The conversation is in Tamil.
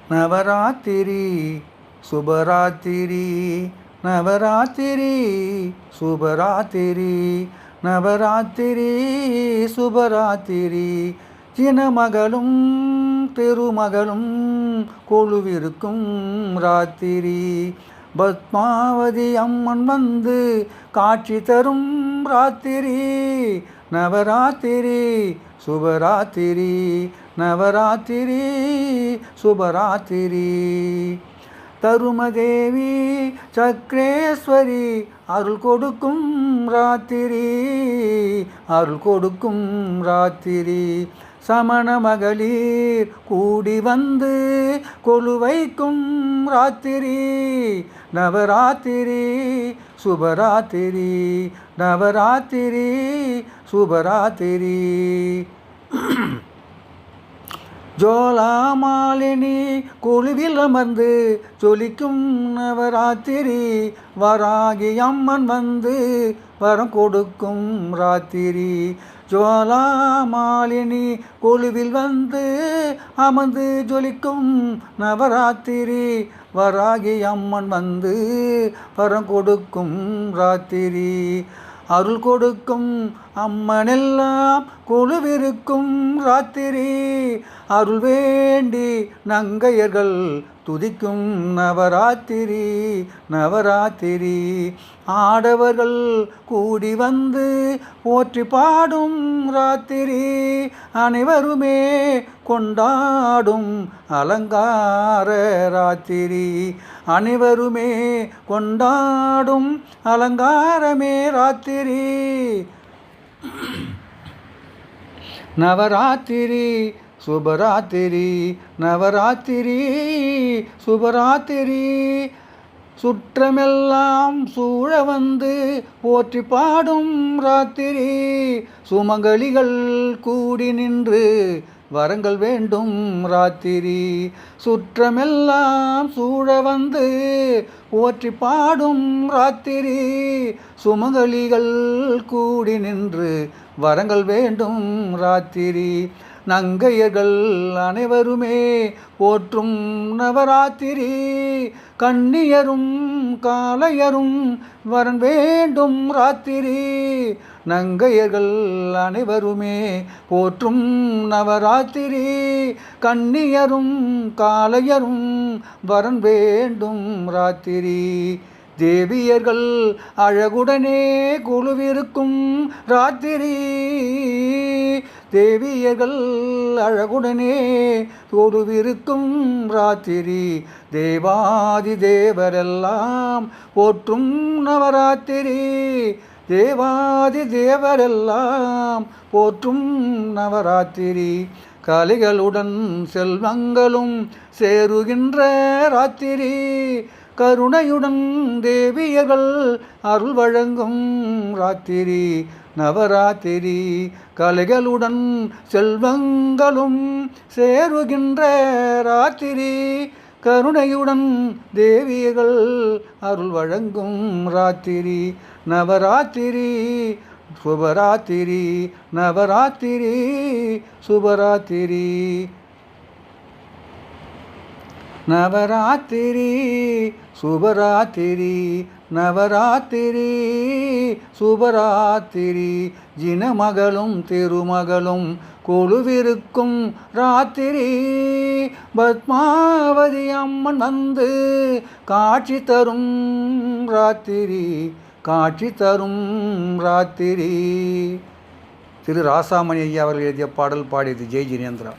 நவராத்திரி சுபராத்திரி, நவராத்திரி சுபராத்திரி, நவராத்திரி சுபராத்திரி. சினமகளும் திருமகளும் கொழுவிருக்கும் ராத்திரி. பத்மாவதி அம்மன் வந்து காட்சி தரும் ராத்திரி. நவராத்திரி சுபராத்திரி, நவராத்திரி சுபராத்திரி. தருமதேவி சக்ரேஸ்வரி அருள் கொடுக்கும் ராத்திரி, அருள் கொடுக்கும் ராத்திரி. சமண மகளிர் கூடி வந்து கொலு வைக்கும் ராத்திரி. நவராத்திரி சுபராத்திரி, நவராத்திரி சுபராத்திரி. ஜோலாமாலினி குழுவில் அமர்ந்து ஜொலிக்கும் நவராத்திரி. வராகி அம்மன் வந்து வரம் கொடுக்கும் ராத்திரி. ஜோலாமாலினி குழுவில் வந்து அமர்ந்து ஜொலிக்கும் நவராத்திரி. வராகி அம்மன் வந்து வரம் கொடுக்கும் ராத்திரி. அருள் கொடுக்கும் அம்மனெல்லாம் குழுவிருக்கும் ராத்திரி. அருள் வேண்டி நங்கையர்கள் துதிக்கும் நவராத்திரி, நவராத்திரி. ஆடவர்கள் கூடி வந்து போற்றி பாடும் ராத்திரி. அனைவருமே கொண்டாடும் அலங்கார ராத்திரி. அனைவருமே கொண்டாடும் அலங்காரமே ராத்திரி. நவராத்திரி சுபராத்திரி, நவராத்திரி சுபராத்திரி. சுற்றமெல்லாம் சூழ வந்து போற்றி பாடும் ராத்திரி. சுமங்கலிகள் கூடி நின்று வரங்கள் வேண்டும் ராத்திரி. சுற்றமெல்லாம் சூழ வந்து போற்றி பாடும் ராத்திரி. சுமங்கலிகள் கூடி நின்று வரங்கள் வேண்டும் ராத்திரி. நங்கையர்கள் அனைவருமே போற்றும் நவராத்திரி. கன்னியரும் காளையரும் வரன் வேண்டும் ராத்திரி. நங்கையர்கள் அனைவருமே போற்றும் நவராத்திரி. கன்னியரும் காளையரும் வரன் வேண்டும் ராத்திரி. தேவியர்கள் அழகுடனே குழுவிருக்கும் ராத்திரி. தேவியர்கள் அழகுடனே குழுவிருக்கும் ராத்திரி. தேவாதி தேவரெல்லாம் போற்றும் நவராத்திரி. தேவாதி தேவரெல்லாம் போற்றும் நவராத்திரி. கலைகளுடன் செல்வங்களும் சேருகின்ற ராத்திரி. கருணையுடன் தேவியர்கள் அருள் வழங்கும் ராத்திரி. நவராத்திரி. கலைகளுடன் செல்வங்களும் சேருகின்ற ராத்திரி. கருணையுடன் தேவியர்கள் அருள் வழங்கும் ராத்திரி. நவராத்திரி சுபராத்திரி, நவராத்திரி சுபராத்திரி. நவராத்திரி சுபராத்திரி, நவராத்திரி சுபராத்திரி. ஜினமகளும் திருமகளும் கொழுவிருக்கும் ராத்திரி. பத்மாவதி அம்மன் வந்து காட்சி தரும் ராத்திரி, காட்சி தரும் ராத்திரி. திரு ராசாமணி ஐயா அவர்கள் எழுதிய பாடல் பாடியது ஜெய் ஜினேந்திரா.